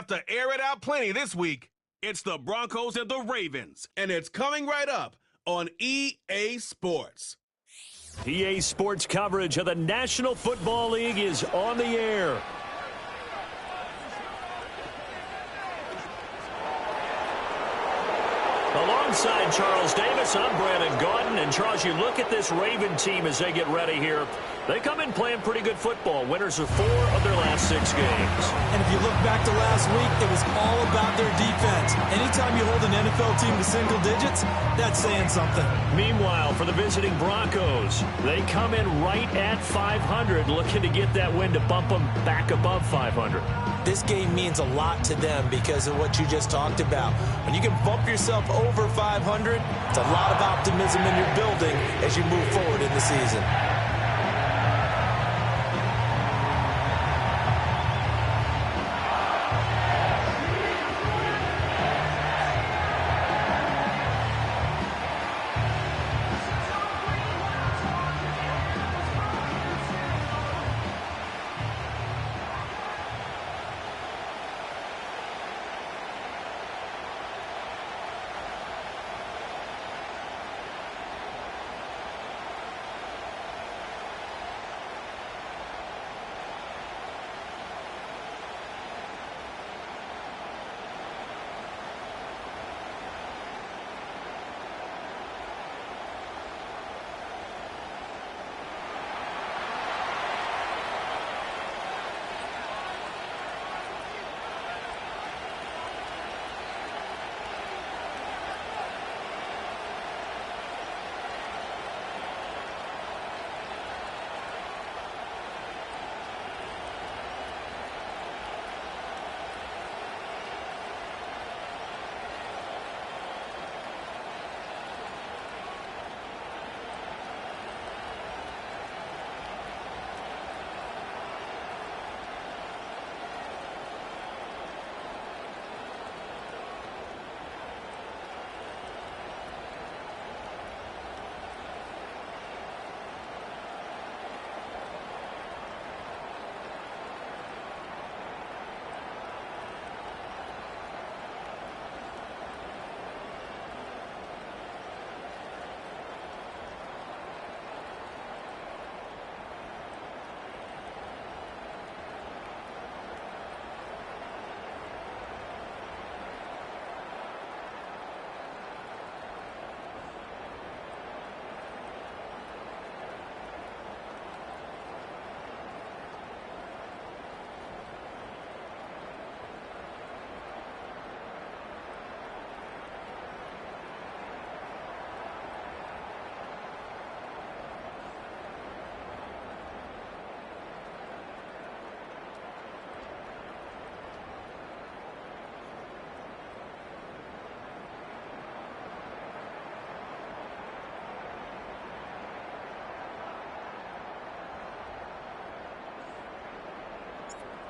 have to air it out plenty this week. It's the Broncos and the Ravens, and it's coming right up on EA Sports. EA Sports coverage of the National Football League is on the air. Alongside Charles Davis, I'm Brandon Gaudin. And Charles, you look at this Raven team as they get ready here. They come in playing pretty good football. Winners of 4 of their last 6 games. And if you look back to last week, it was all about their defense. Anytime you hold an NFL team to single digits, that's saying something. Meanwhile, for the visiting Broncos, they come in right at 500, looking to get that win to bump them back above 500. This game means a lot to them because of what you just talked about. When you can bump yourself over 500, it's a lot of optimism in your building as you move forward in the season.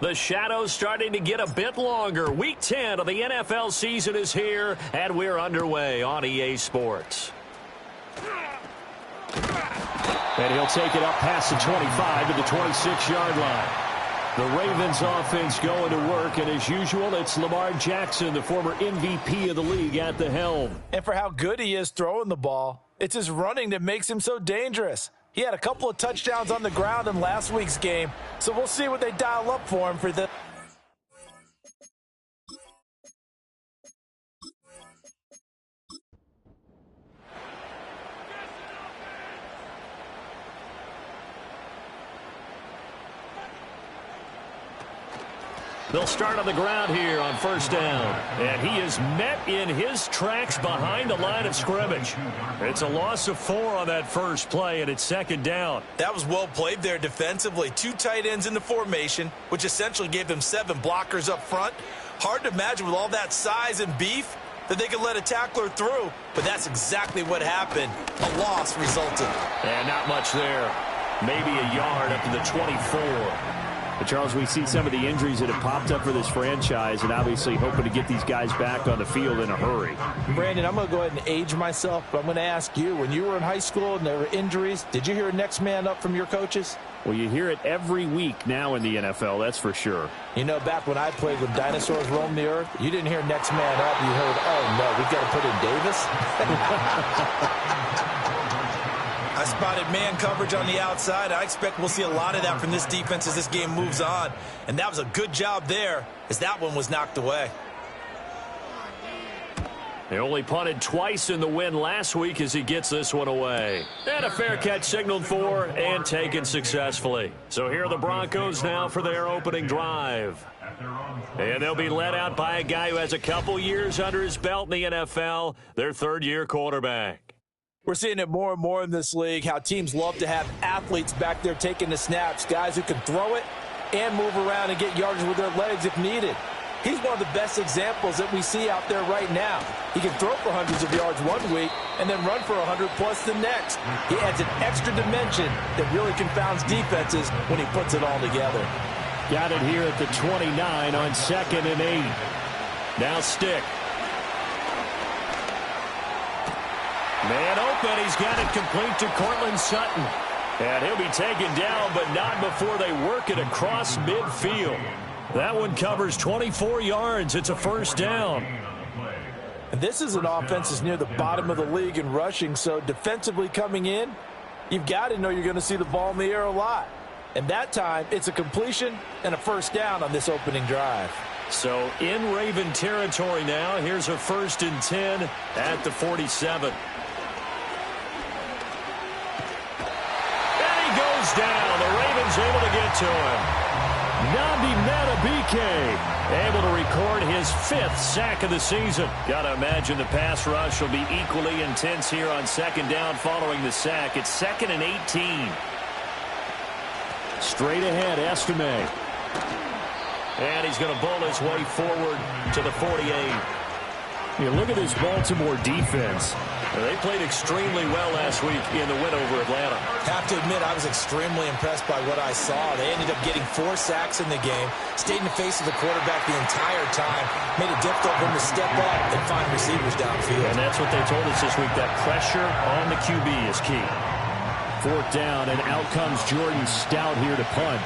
The shadow's starting to get a bit longer. Week 10 of the NFL season is here, and we're underway on EA Sports. And he'll take it up past the 25 to the 26-yard line. The Ravens offense going to work, and as usual, it's Lamar Jackson, the former MVP of the league, at the helm. And for how good he is throwing the ball, it's his running that makes him so dangerous. He had a couple of touchdowns on the ground in last week's game, so we'll see what they dial up for him for the... They'll start on the ground here on first down. And he is met in his tracks behind the line of scrimmage. It's a loss of 4 on that first play, and it's second down. That was well played there defensively. 2 tight ends in the formation, which essentially gave them 7 blockers up front. Hard to imagine with all that size and beef that they could let a tackler through, but that's exactly what happened. A loss resulted. And not much there. Maybe a yard up to the 24. But Charles, we see some of the injuries that have popped up for this franchise, and obviously hoping to get these guys back on the field in a hurry. Brandon, I'm going to go ahead and age myself, but I'm going to ask you, when you were in high school and there were injuries, did you hear next man up from your coaches? Well, you hear it every week now in the NFL, that's for sure. You know, back when I played when dinosaurs roamed the earth, you didn't hear next man up. You heard, oh, no, we've got to put in Davis. I spotted man coverage on the outside. I expect we'll see a lot of that from this defense as this game moves on. And that was a good job there as that one was knocked away. They only punted twice in the win last week as he gets this one away. And a fair catch signaled for and taken successfully. So here are the Broncos now for their opening drive. And they'll be led out by a guy who has a couple years under his belt in the NFL, their third-year quarterback. We're seeing it more and more in this league, how teams love to have athletes back there taking the snaps, guys who can throw it and move around and get yardage with their legs if needed. He's one of the best examples that we see out there right now. He can throw for hundreds of yards one week and then run for 100-plus the next. He adds an extra dimension that really confounds defenses when he puts it all together. Got it here at the 29 on 2nd and 8. Now Stick. Man open. He's got it complete to Cortland Sutton. And he'll be taken down, but not before they work it across midfield. That one covers 24 yards. It's a first down. And this is an offense that's near the bottom of the league in rushing, so defensively coming in, you've got to know you're going to see the ball in the air a lot. And that time, it's a completion and a first down on this opening drive. So in Raven territory now. Here's a 1st and 10 at the 47. And he goes down. The Ravens able to get to him. Nnamdi Madubuike able to record his 5th sack of the season. Got to imagine the pass rush will be equally intense here on 2nd down following the sack. It's 2nd and 18. Straight ahead, Estime. And he's going to bowl his way forward to the 48. Look at this Baltimore defense. They played extremely well last week in the win over Atlanta. Have to admit, I was extremely impressed by what I saw. They ended up getting 4 sacks in the game, stayed in the face of the quarterback the entire time, made it difficult for him to step up and find receivers downfield. And that's what they told us this week, that pressure on the QB is key. 4th down, and out comes Jordan Stout here to punt.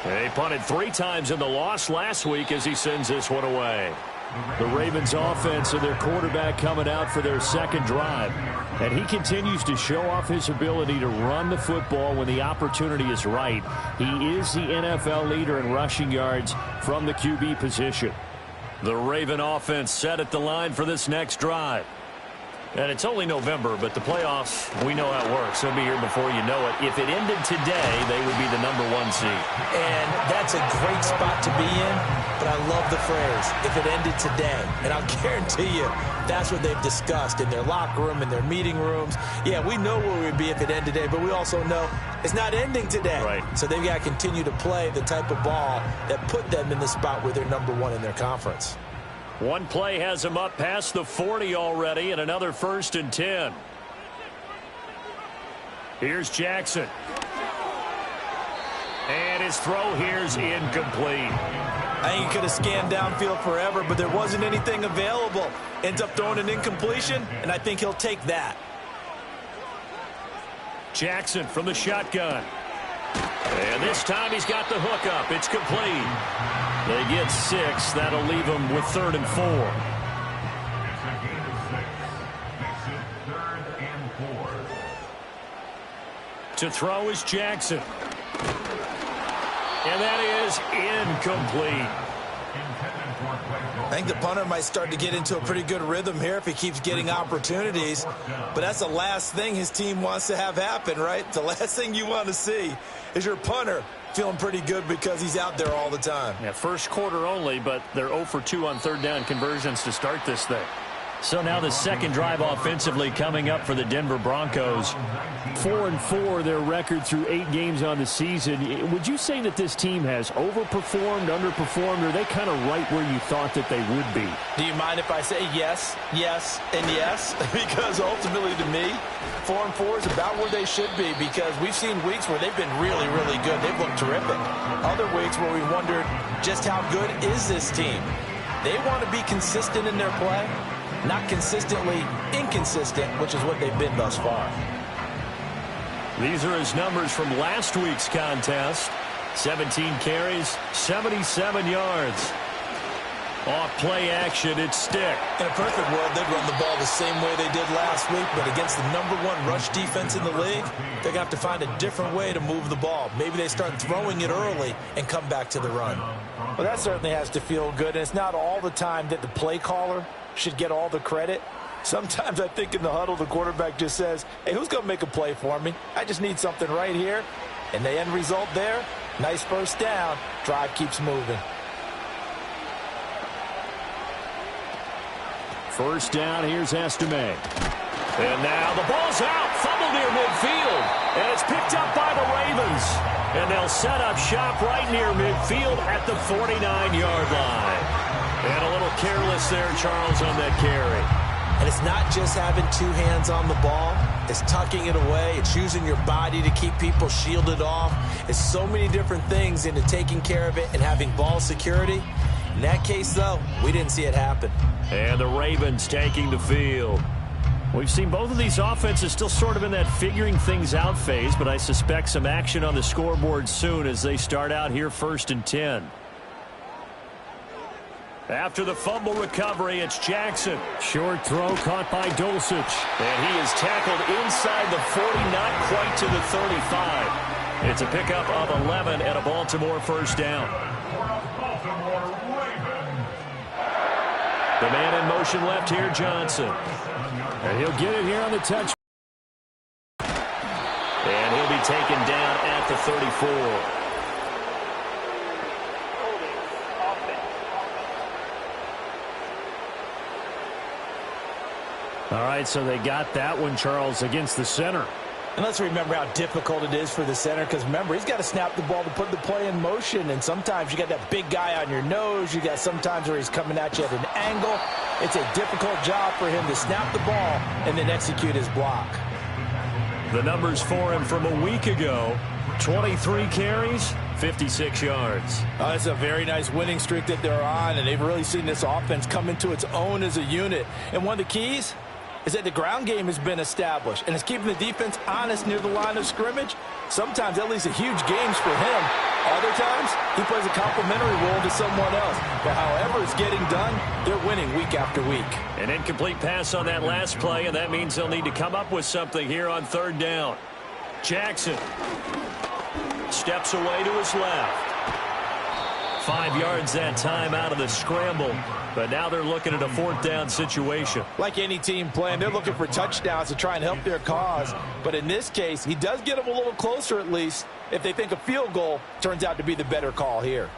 They punted 3 times in the loss last week as he sends this one away. The Ravens offense and their quarterback coming out for their 2nd drive. And he continues to show off his ability to run the football when the opportunity is right. He is the NFL leader in rushing yards from the QB position. The Raven offense set at the line for this next drive. And it's only November, but the playoffs, we know how it works. They'll be here before you know it. If it ended today, they would be the #1 seed. And that's a great spot to be in, but I love the phrase, if it ended today. And I'll guarantee you, that's what they've discussed in their locker room, in their meeting rooms. Yeah, we know where we'd be if it ended today, but we also know it's not ending today. Right. So they've got to continue to play the type of ball that put them in the spot where they're #1 in their conference. One play has him up past the 40 already, and another 1st and 10. Here's Jackson. And his throw here's incomplete. I think he could have scanned downfield forever, but there wasn't anything available. Ends up throwing an incompletion, and I think he'll take that. Jackson from the shotgun. And this time he's got the hook up. It's complete. They get 6. That'll leave them with 3rd and 4. To throw is Jackson. And that is incomplete. I think the punter might start to get into a pretty good rhythm here if he keeps getting opportunities. But that's the last thing his team wants to have happen, right? The last thing you want to see is your punter feeling pretty good because he's out there all the time. Yeah, first quarter only, but they're 0 for 2 on 3rd down conversions to start this thing. So now the 2nd drive offensively coming up for the Denver Broncos. 4-4 their record through 8 games on the season. Would you say that this team has overperformed, underperformed, or are they kind of right where you thought that they would be? Do you mind if I say yes, yes, and yes? Because ultimately to me, 4-4 is about where they should be because we've seen weeks where they've been really, really good. They've looked terrific. Other weeks where we wondered just how good is this team? They want to be consistent in their play. Not consistently inconsistent, which is what they've been thus far. These are his numbers from last week's contest. 17 carries, 77 yards. Off play action, it's stick. In a perfect world, they'd run the ball the same way they did last week, but against the #1 rush defense in the league, they're going to have to find a different way to move the ball. Maybe they start throwing it early and come back to the run. Well, that certainly has to feel good, and it's not all the time that the play caller should get all the credit. Sometimes I think in the huddle, the quarterback just says, hey, who's going to make a play for me? I just need something right here. And the end result there, nice first down. Drive keeps moving. First down, here's Estime. And now the ball's out, fumble near midfield, and it's picked up by the Ravens. And they'll set up shop right near midfield at the 49-yard line. And a little careless there, Charles, on that carry. And it's not just having two hands on the ball. It's tucking it away. It's using your body to keep people shielded off. It's so many different things into taking care of it and having ball security. In that case, though, we didn't see it happen. And the Ravens taking the field. We've seen both of these offenses still sort of in that figuring things out phase, but I suspect some action on the scoreboard soon as they start out here 1st and 10. After the fumble recovery, it's Jackson. Short throw caught by Dulcich. And he is tackled inside the 40, not quite to the 35. It's a pickup of 11 and a Baltimore first down. The man in motion left here, Johnson. And he'll get it here on the touch. And he'll be taken down at the 34. All right, so they got that one, Charles, against the center. And let's remember how difficult it is for the center, because remember, he's got to snap the ball to put the play in motion, and sometimes you got that big guy on your nose. You got sometimes where he's coming at you at an angle. It's a difficult job for him to snap the ball and then execute his block. The numbers for him from a week ago, 23 carries, 56 yards. It's a very nice winning streak that they're on, and they've really seen this offense come into its own as a unit. And one of the keys is that the ground game has been established, and it's keeping the defense honest near the line of scrimmage. Sometimes that leads to huge games for him. Other times, he plays a complementary role to someone else. But however it's getting done, they're winning week after week. An incomplete pass on that last play, and that means they'll need to come up with something here on 3rd down. Jackson steps away to his left. 5 yards that time out of the scramble. But now they're looking at a 4th down situation. Like any team playing, they're looking for touchdowns to try and help their cause. But in this case, he does get them a little closer at least if they think a field goal turns out to be the better call here.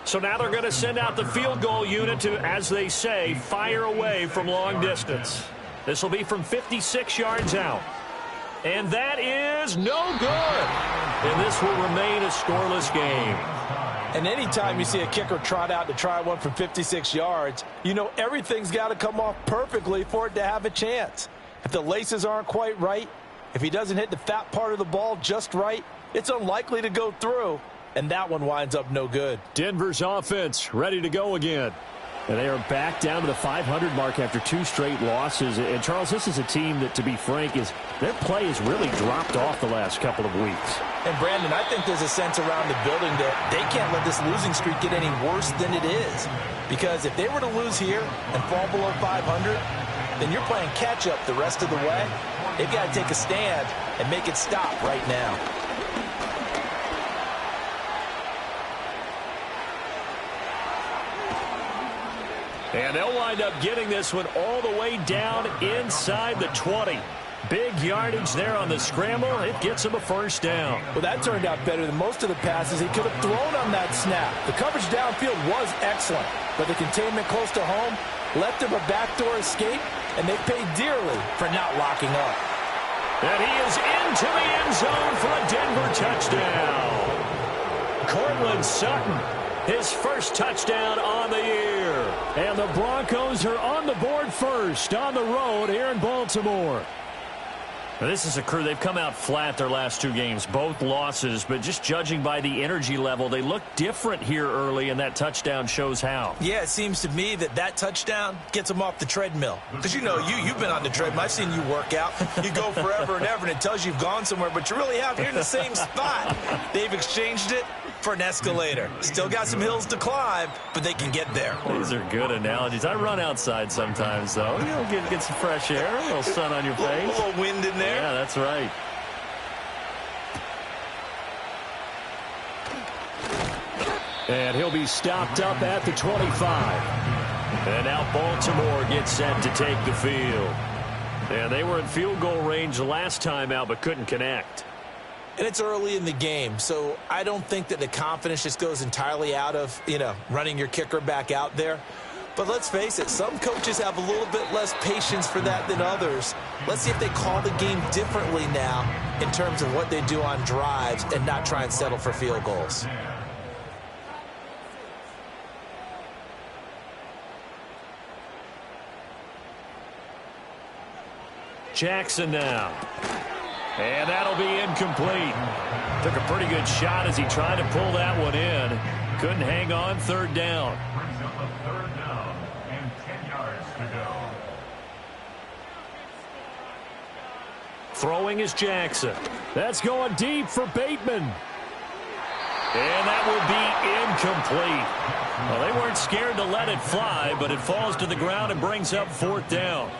So now they're going to send out the field goal unit to, as they say, fire away from long distance. This will be from 56 yards out. And that is no good. And this will remain a scoreless game. And anytime you see a kicker trot out to try one from 56 yards, you know everything's got to come off perfectly for it to have a chance. If the laces aren't quite right, if he doesn't hit the fat part of the ball just right, it's unlikely to go through. And that one winds up no good. Denver's offense ready to go again. And they are back down to the 500 mark after 2 straight losses. And, Charles, this is a team that, to be frank, their play has really dropped off the last couple of weeks. And, Brandon, I think there's a sense around the building that they can't let this losing streak get any worse than it is. Because if they were to lose here and fall below 500, then you're playing catch-up the rest of the way. They've got to take a stand and make it stop right now. And they'll wind up getting this one all the way down inside the 20. Big yardage there on the scramble. It gets him a first down. Well, that turned out better than most of the passes he could have thrown on that snap. The coverage downfield was excellent, but the containment close to home left him a backdoor escape, and they paid dearly for not locking up. And he is into the end zone for a Denver touchdown. Cortland Sutton, his first touchdown on the year. And the Broncos are on the board first on the road here in Baltimore. This is a crew. They've come out flat their last two games, both losses, but just judging by the energy level, they look different here early, and that touchdown shows how. Yeah, it seems to me that touchdown gets them off the treadmill. Because, you've been on the treadmill. I've seen you work out. You go forever and ever, and it tells you you've gone somewhere, but you really have. You're in the same spot. They've exchanged it for an escalator. Still got some hills to climb, but they can get there. These are good analogies. I run outside sometimes, though. Get some fresh air, a little sun on your face. A little wind in there. Yeah, that's right. And he'll be stopped up at the 25. And now Baltimore gets set to take the field. And they were in field goal range last time out, but couldn't connect. And it's early in the game, so I don't think that the confidence just goes entirely out of, running your kicker back out there. But let's face it, some coaches have a little bit less patience for that than others. Let's see if they call the game differently now in terms of what they do on drives and not try and settle for field goals. Jackson now. And that'll be incomplete. Took a pretty good shot as he tried to pull that one in. Couldn't hang on. Third down. Third down and 10 yards to go. Throwing is Jackson. That's going deep for Bateman. And that will be incomplete. Well, they weren't scared to let it fly, but it falls to the ground and brings up fourth down.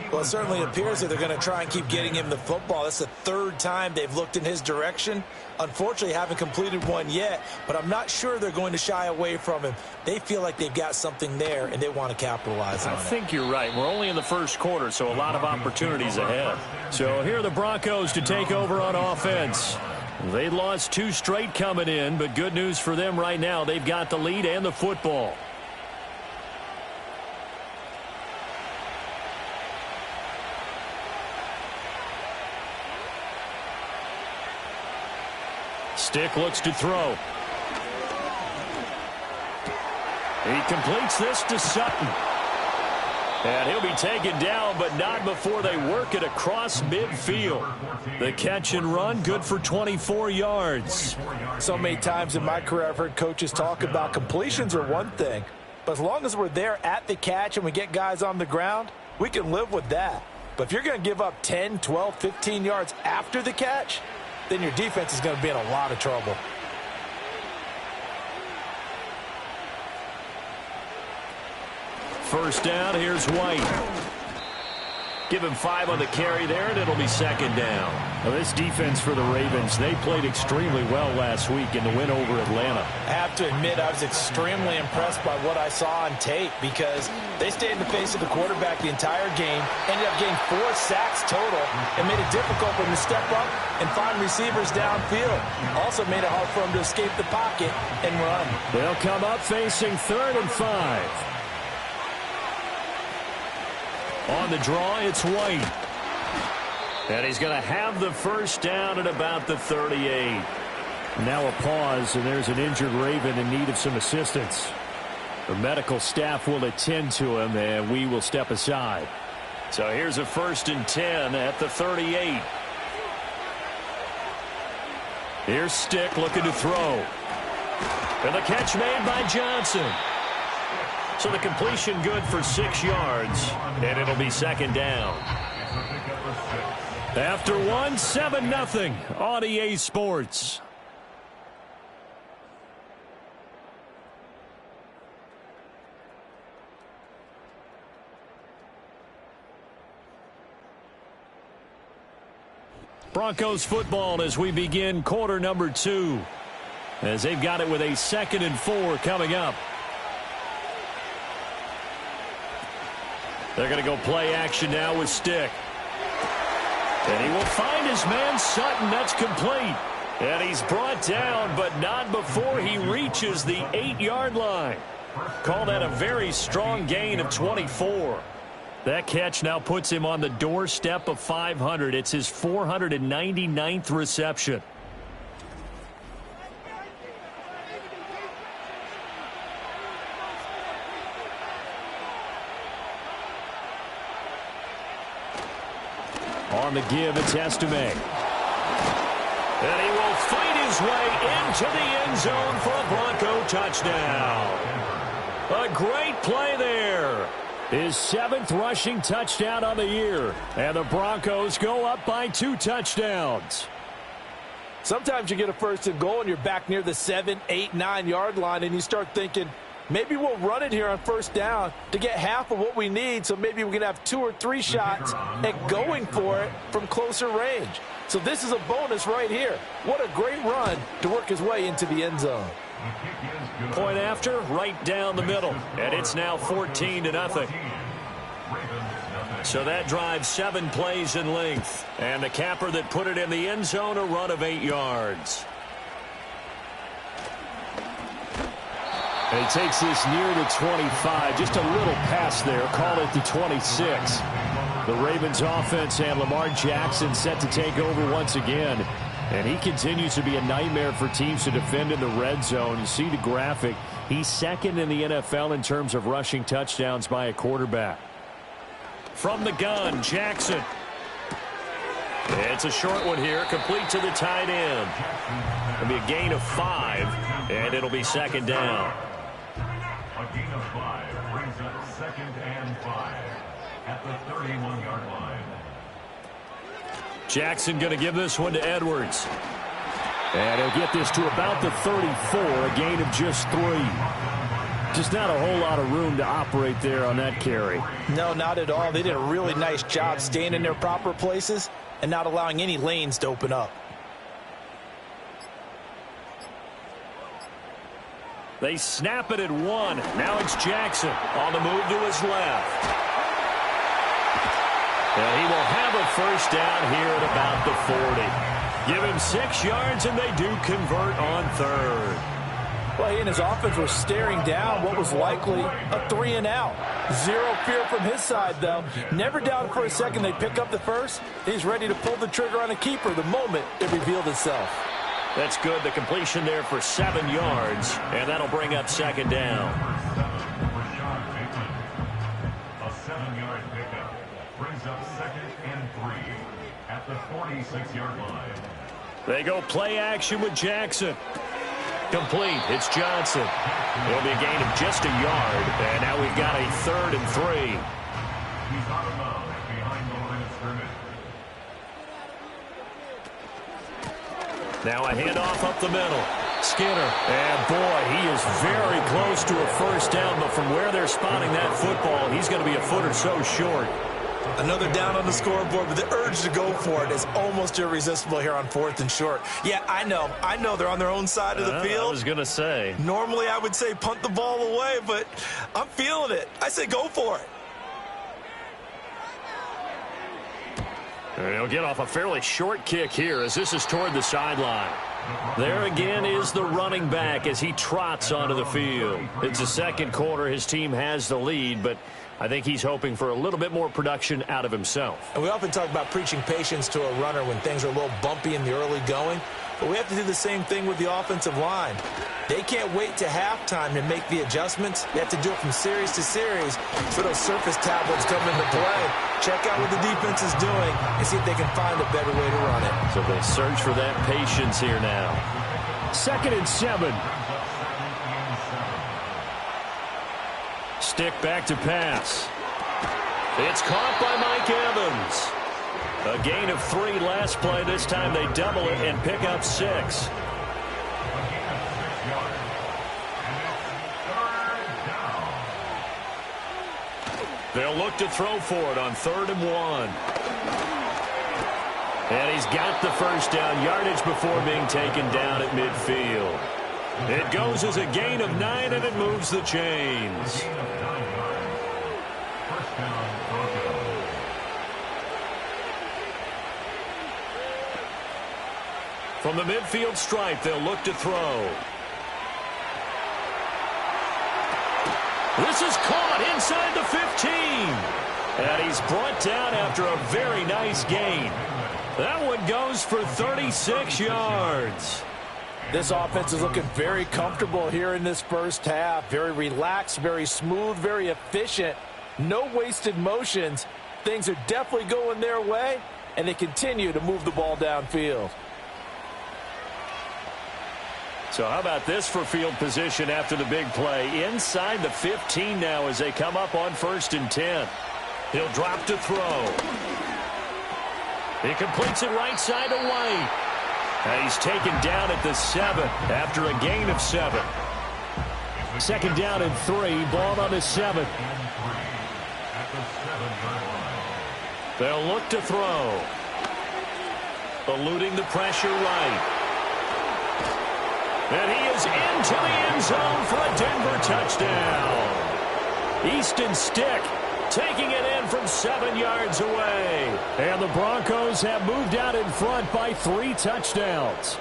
Well, it certainly appears that they're going to try and keep getting him the football. That's the third time they've looked in his direction. Unfortunately, haven't completed one yet, but I'm not sure they're going to shy away from him. They feel like they've got something there, and they want to capitalize on it. I think you're right. We're only in the first quarter, so a lot of opportunities ahead. So here are the Broncos to take over on offense. They lost two straight coming in, but good news for them right now. They've got the lead and the football. Stick looks to throw. He completes this to Sutton. And he'll be taken down, but not before they work it across midfield. The catch and run, good for 24 yards. So many times in my career I've heard coaches talk about completions are one thing, but as long as we're there at the catch and we get guys on the ground, we can live with that. But if you're going to give up 10, 12, 15 yards after the catch, then your defense is going to be in a lot of trouble. First down, here's White. Give him 5 on the carry there, and it'll be second down. Now this defense for the Ravens, they played extremely well last week in the win over Atlanta. I have to admit I was extremely impressed by what I saw on tape because they stayed in the face of the quarterback the entire game, ended up getting 4 sacks total, and made it difficult for them to step up and find receivers downfield. Also made it hard for them to escape the pocket and run. They'll come up facing 3rd and 5. On the draw, it's White. And he's going to have the first down at about the 38. Now a pause, and there's an injured Raven in need of some assistance. The medical staff will attend to him, and we will step aside. So here's a 1st and 10 at the 38. Here's Stick looking to throw. And the catch made by Johnson. So the completion good for 6 yards, and it'll be second down. After one, 7-0 on EA Sports. Broncos football as we begin quarter number 2. As they've got it with a 2nd and 4 coming up. They're going to go play action now with Stick. And he will find his man Sutton. That's complete. And he's brought down, but not before he reaches the 8-yard line. Call that a very strong gain of 24. That catch now puts him on the doorstep of 500. It's his 499th reception. On on the give. It's Estime. And he will fight his way into the end zone for a Bronco touchdown. A great play there. His 7th rushing touchdown on the year. And the Broncos go up by 2 touchdowns. Sometimes you get a 1st and goal and you're back near the 7, 8, 9-yard line and you start thinking, maybe we'll run it here on 1st down to get half of what we need, so maybe we can have 2 or 3 shots at going for it from closer range. So this is a bonus right here. What a great run to work his way into the end zone. Point after, right down the middle. And it's now 14-0. So that drives 7 plays in length. And the capper that put it in the end zone, a run of 8 yards. And he takes this near the 25. Just a little pass there. Call it the 26. The Ravens offense and Lamar Jackson set to take over once again. And he continues to be a nightmare for teams to defend in the red zone. You see the graphic. He's 2nd in the NFL in terms of rushing touchdowns by a quarterback. From the gun, Jackson. It's a short one here, complete to the tight end. It'll be a gain of 5, and it'll be 2nd down. A gain of 5 brings up 2nd and 5 at the 31-yard line. Jackson going to give this one to Edwards. And he'll get this to about the 34, a gain of just 3. Just not a whole lot of room to operate there on that carry. No, not at all. They did a really nice job staying in their proper places and not allowing any lanes to open up. They snap it at 1. Now it's Jackson on the move to his left. And he will have a 1st down here at about the 40. Give him 6 yards, and they do convert on 3rd. Well, he and his offense were staring down what was likely a 3-and-out. Zero fear from his side, though. Never doubted for a second they'd pick up the 1st. He's ready to pull the trigger on a keeper the moment it revealed itself. That's good. The completion there for 7 yards, and that'll bring up 2nd down. A 7-yard pickup brings up 2nd and 3 at the 46-yard line. They go play action with Jackson. Complete. It's Johnson. It'll be a gain of just a yard, and now we've got a 3rd and 3. He's out of bounds behind the line of scrimmage. Now a handoff up the middle. Skinner. And boy, he is very close to a 1st down, but from where they're spotting that football, he's going to be a foot or so short. Another down on the scoreboard, but the urge to go for it is almost irresistible here on 4th and short. Yeah, I know they're on their own side of the field. I was going to say. Normally I would say punt the ball away, but I'm feeling it. I say go for it. And he'll get off a fairly short kick here as this is toward the sideline. There again is the running back as he trots onto the field. It's the 2nd quarter. His team has the lead, but I think he's hoping for a little bit more production out of himself. And we often talk about preaching patience to a runner when things are a little bumpy in the early going, but we have to do the same thing with the offensive line. They can't wait to halftime to make the adjustments. They have to do it from series to series, so those surface tablets come into play. Check out what the defense is doing and see if they can find a better way to run it. So they'll search for that patience here now. 2nd and 7. Stick back to pass. It's caught by Mike Evans. A gain of 3 last play. This time they double it and pick up 6. They'll look to throw for it on 3rd and 1. And he's got the 1st down yardage before being taken down at midfield. It goes as a gain of 9, and it moves the chains. From the midfield stripe, they'll look to throw. This is caught inside the 15. And he's brought down after a very nice gain. That one goes for 36 yards. This offense is looking very comfortable here in this 1st half. Very relaxed, very smooth, very efficient. No wasted motions. Things are definitely going their way, and they continue to move the ball downfield. So how about this for field position after the big play? Inside the 15 now as they come up on 1st and 10. He'll drop to throw. He completes it right side to White. And he's taken down at the 7 after a gain of 7. 2nd down and 3. Ball on the 7. They'll look to throw. Eluding the pressure right. And he is into the end zone for a Denver touchdown. Easton Stick taking it in from 7 yards away. And the Broncos have moved out in front by 3 touchdowns.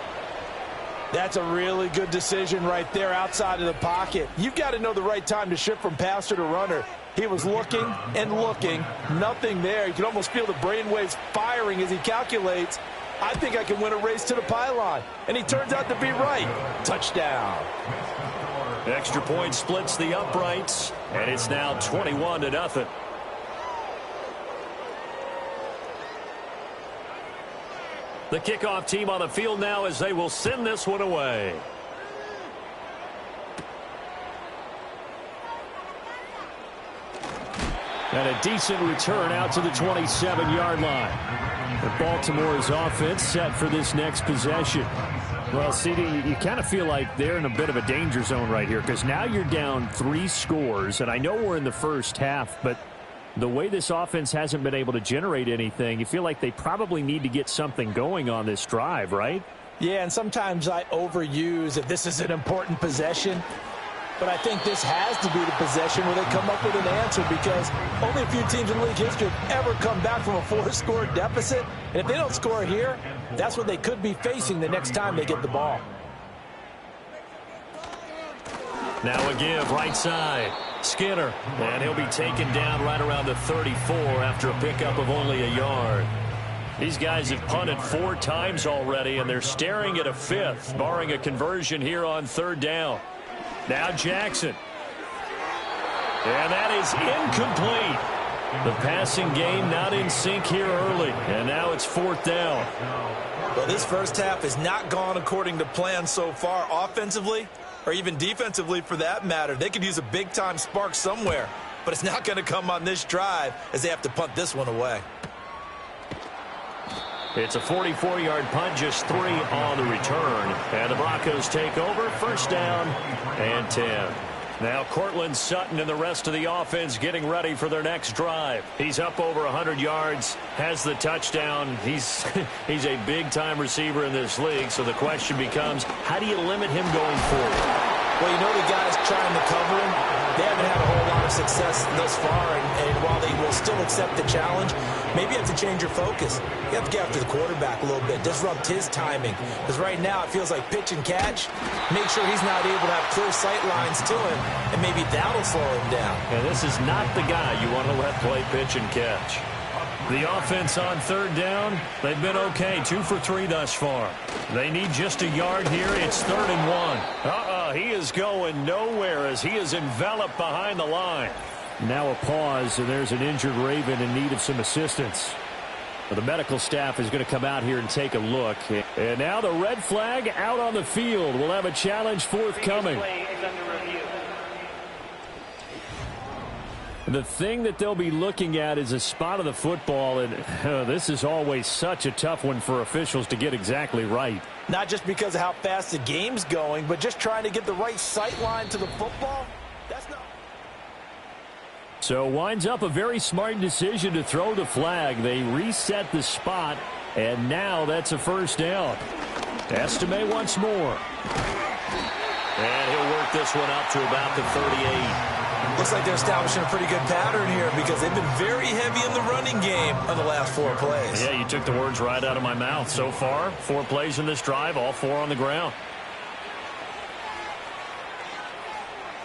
That's a really good decision right there outside of the pocket. You've got to know the right time to shift from passer to runner. He was looking and looking. Nothing there. You can almost feel the brainwaves firing as he calculates, I think I can win a race to the pylon. And he turns out to be right. Touchdown. Extra point splits the uprights, and it's now 21-0. The kickoff team on the field now as they will send this one away. And a decent return out to the 27-yard line. And Baltimore's offense set for this next possession. Well, CD, you kind of feel like they're in a bit of a danger zone right here because now you're down 3 scores. And I know we're in the first half, but the way this offense hasn't been able to generate anything, you feel like they probably need to get something going on this drive, right? Yeah, and sometimes I overuse if this is an important possession. But I think this has to be the possession where they come up with an answer because only a few teams in league history have ever come back from a 4-score deficit. And if they don't score here, that's what they could be facing the next time they get the ball. Now a give right side. Skinner. And he'll be taken down right around the 34 after a pickup of only a yard. These guys have punted 4 times already, and they're staring at a 5th, barring a conversion here on 3rd down. Now Jackson. And that is incomplete. The passing game not in sync here early. And now it's 4th down. Well, this first half has not gone according to plan so far offensively or even defensively for that matter. They could use a big-time spark somewhere, but it's not going to come on this drive as they have to punt this one away. It's a 44-yard punt, just 3 on the return. And the Broncos take over, 1st down and 10. Now Cortland Sutton and the rest of the offense getting ready for their next drive. He's up over 100 yards, has the touchdown. He's a big-time receiver in this league, so the question becomes, how do you limit him going forward? Well, you know the guys trying to cover him, they haven't had a whole lot of success thus far, and while they will still accept the challenge, maybe you have to change your focus. You have to get after the quarterback a little bit, disrupt his timing, because right now it feels like pitch and catch. Make sure he's not able to have clear sight lines to him, and maybe that'll slow him down. And this is not the guy you want to let play pitch and catch. The offense on 3rd down, they've been okay, 2 for 3 thus far. They need just a yard here. It's 3rd and 1. He is going nowhere as he is enveloped behind the line. Now a pause, and there's an injured Raven in need of some assistance. Well, the medical staff is going to come out here and take a look. And now the red flag out on the field. We'll have a challenge forthcoming. The thing that they'll be looking at is a spot of the football, and this is always such a tough one for officials to get exactly right. Not just because of how fast the game's going, but just trying to get the right sight line to the football. That's not... So winds up a very smart decision to throw the flag. They reset the spot, and now that's a 1st down. Estime once more. And he'll work this one up to about the 38. Looks like they're establishing a pretty good pattern here because they've been very heavy in the running game on the last 4 plays. Yeah, you took the words right out of my mouth. So far, 4 plays in this drive, all 4 on the ground.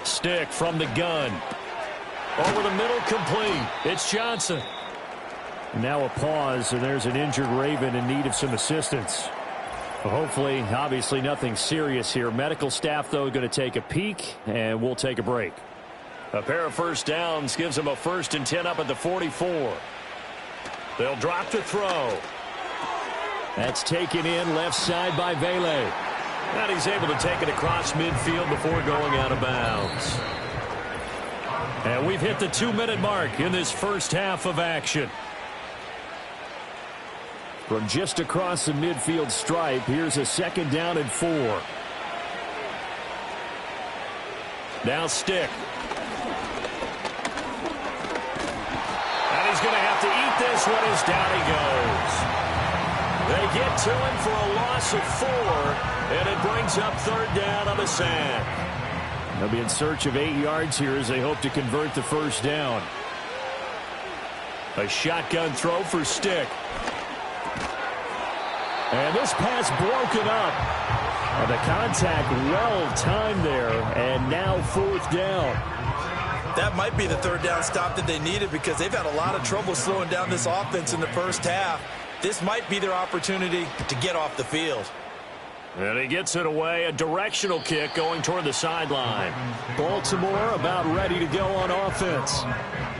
Stick from the gun. Over the middle, complete. It's Johnson. Now a pause, and there's an injured Raven in need of some assistance. Hopefully, obviously nothing serious here. Medical staff, though, going to take a peek, and we'll take a break. A pair of 1st downs gives them a 1st and 10 up at the 44. They'll drop to throw. That's taken in left side by Vele. And he's able to take it across midfield before going out of bounds. And we've hit the 2-minute mark in this first half of action. From just across the midfield stripe, here's a 2nd down and 4. Now Stick. And he's going to have to eat this one as down he goes. They get to him for a loss of 4, and it brings up 3rd down on the sack. They'll be in search of 8 yards here as they hope to convert the 1st down. A shotgun throw for Stick. And this pass broken up. And the contact well timed there, and now 4th down. That might be the 3rd down stop that they needed because they've had a lot of trouble slowing down this offense in the first half. This might be their opportunity to get off the field. And he gets it away, a directional kick going toward the sideline. Baltimore about ready to go on offense.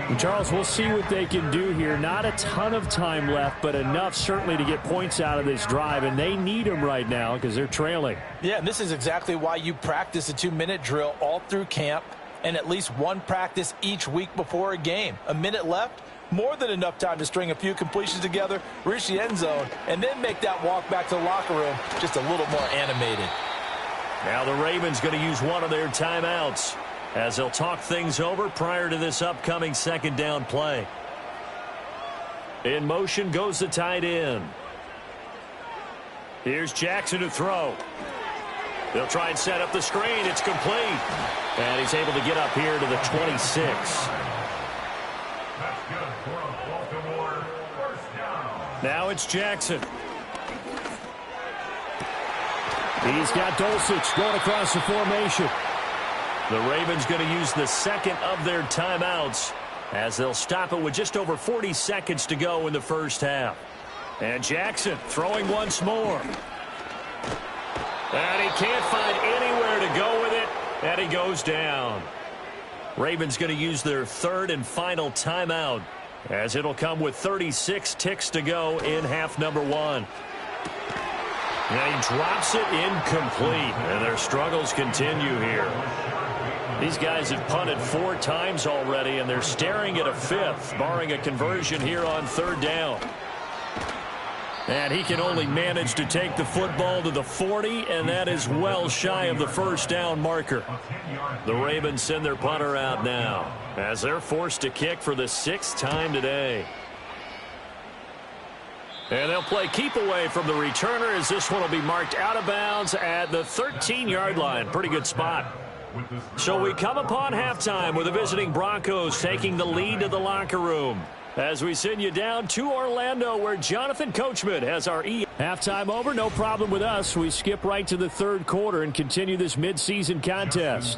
And Charles, we'll see what they can do here. Not a ton of time left, but enough certainly to get points out of this drive, and they need them right now because they're trailing. Yeah, and this is exactly why you practice a 2-minute drill all through camp and at least one practice each week before a game. A minute left, more than enough time to string a few completions together, reach the end zone, and then make that walk back to the locker room just a little more animated. Now the Ravens going to use one of their timeouts as they'll talk things over prior to this upcoming 2nd down play. In motion goes the tight end. Here's Jackson to throw. They'll try and set up the screen. It's complete. And he's able to get up here to the 26. Now it's Jackson. He's got Dulcich going across the formation. The Ravens going to use the 2nd of their timeouts as they'll stop it with just over 40 seconds to go in the first half. And Jackson throwing once more. And he can't find anywhere to go with it, and he goes down. Ravens going to use their 3rd and final timeout as it'll come with 36 ticks to go in half number 1. And he drops it incomplete, and their struggles continue here. These guys have punted 4 times already, and they're staring at a 5th, barring a conversion here on 3rd down. And he can only manage to take the football to the 40, and that is well shy of the 1st down marker. The Ravens send their punter out now as they're forced to kick for the 6th time today. And they'll play keep away from the returner as this one will be marked out of bounds at the 13-yard line. Pretty good spot. So we come upon halftime with the visiting Broncos taking the lead to the locker room as we send you down to Orlando where Jonathan Coachman has our Halftime over, no problem with us. We skip right to the 3rd quarter and continue this midseason contest.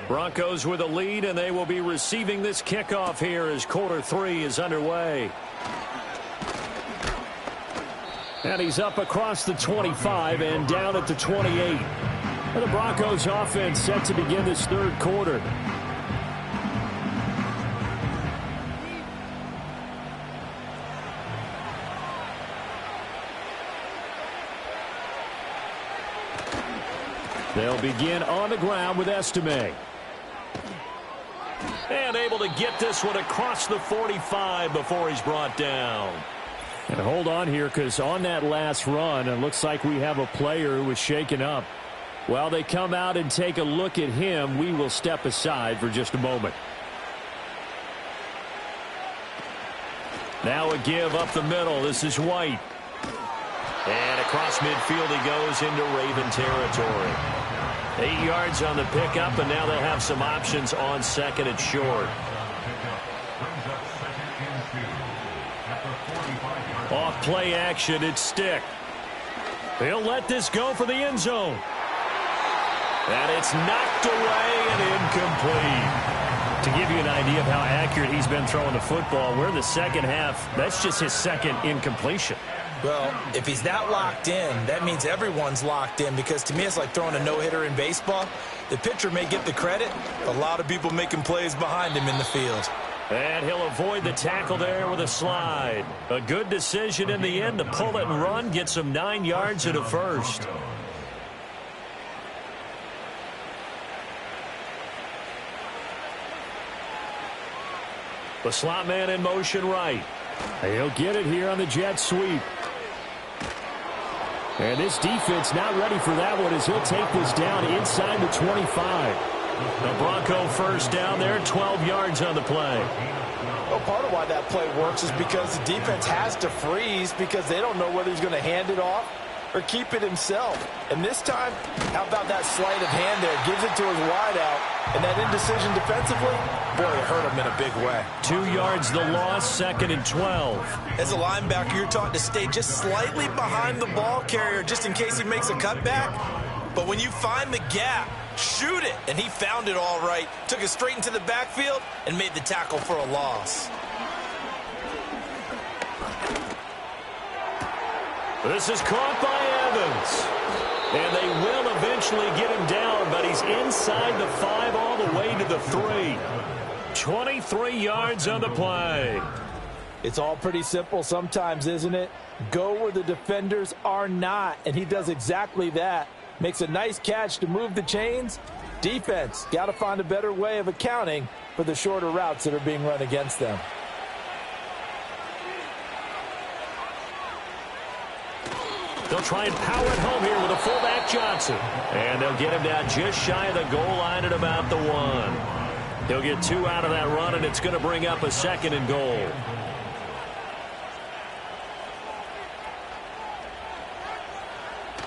Broncos with a lead, and they will be receiving this kickoff here as quarter 3 is underway. And he's up across the 25 and down at the 28. And the Broncos offense set to begin this 3rd quarter. They'll begin on the ground with Estime. And able to get this one across the 45 before he's brought down. And hold on here, because on that last run, it looks like we have a player who was shaken up. While they come out and take a look at him, we will step aside for just a moment. Now a give up the middle. This is White. And across midfield he goes into Raven territory. 8 yards on the pickup, and now they'll have some options on 2nd and short. Off play action, it's Stick. He'll let this go for the end zone. And it's knocked away and incomplete. To give you an idea of how accurate he's been throwing the football, we're in the 2nd half. That's just his 2nd incompletion. Well, if he's that locked in, that means everyone's locked in, because to me it's like throwing a no-hitter in baseball. The pitcher may get the credit, a lot of people making plays behind him in the field. And he'll avoid the tackle there with a slide. A good decision in the end to pull it and run, get some 9 yards and a first. The slot man in motion right. He'll get it here on the jet sweep. And this defense not ready for that one as he'll take this down inside the 25. The Bronco first down there, 12 yards on the play. Well, part of why that play works is because the defense has to freeze because they don't know whether he's going to hand it off or keep it himself. And this time, how about that sleight of hand there? Gives it to his wideout. And that indecision defensively, boy, it hurt him in a big way. 2 yards the loss, 2nd and 12. As a linebacker, you're taught to stay just slightly behind the ball carrier just in case he makes a cutback. But when you find the gap, shoot it. And he found it all right. Took it straight into the backfield and made the tackle for a loss. This is caught by Evans. And they will eventually get him down, but he's inside the 5 all the way to the 3. 23 yards on the play. It's all pretty simple sometimes, isn't it? Go where the defenders are not, and he does exactly that. Makes a nice catch to move the chains. Defense, got to find a better way of accounting for the shorter routes that are being run against them. They'll try and power it home here with a fullback Johnson. And they'll get him down just shy of the goal line at about the 1. He'll get 2 out of that run, and it's going to bring up a 2nd and goal.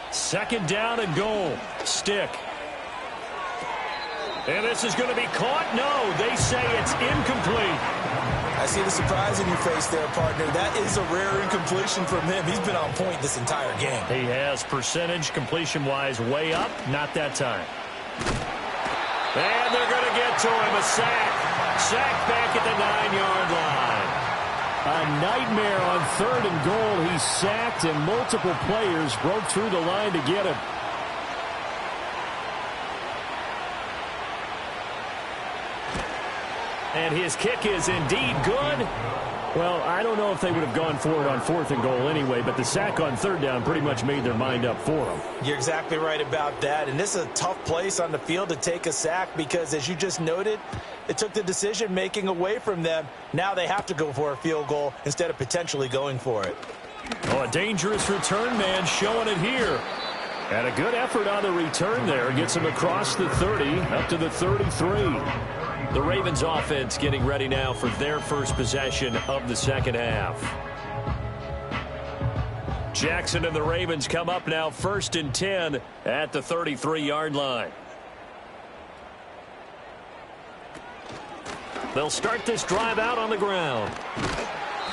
Second down and goal. Stick. And this is going to be caught. No, they say it's incomplete. I see the surprise in your face there, partner. That is a rare incompletion from him. He's been on point this entire game. He has percentage completion-wise way up. Not that time. And they're going to get to him. A sack. Sack back at the 9-yard line. A nightmare on 3rd and goal. He's sacked, and multiple players broke through the line to get him. And his kick is indeed good. Well, I don't know if they would have gone for it on 4th and goal anyway, but the sack on 3rd down pretty much made their mind up for them. You're exactly right about that. And this is a tough place on the field to take a sack because, as you just noted, it took the decision-making away from them. Now they have to go for a field goal instead of potentially going for it. Oh, a dangerous return man showing it here. And a good effort on the return there. Gets him across the 30, up to the 33. The Ravens offense getting ready now for their first possession of the second half. Jackson and the Ravens come up now 1st and 10 at the 33-yard line. They'll start this drive out on the ground.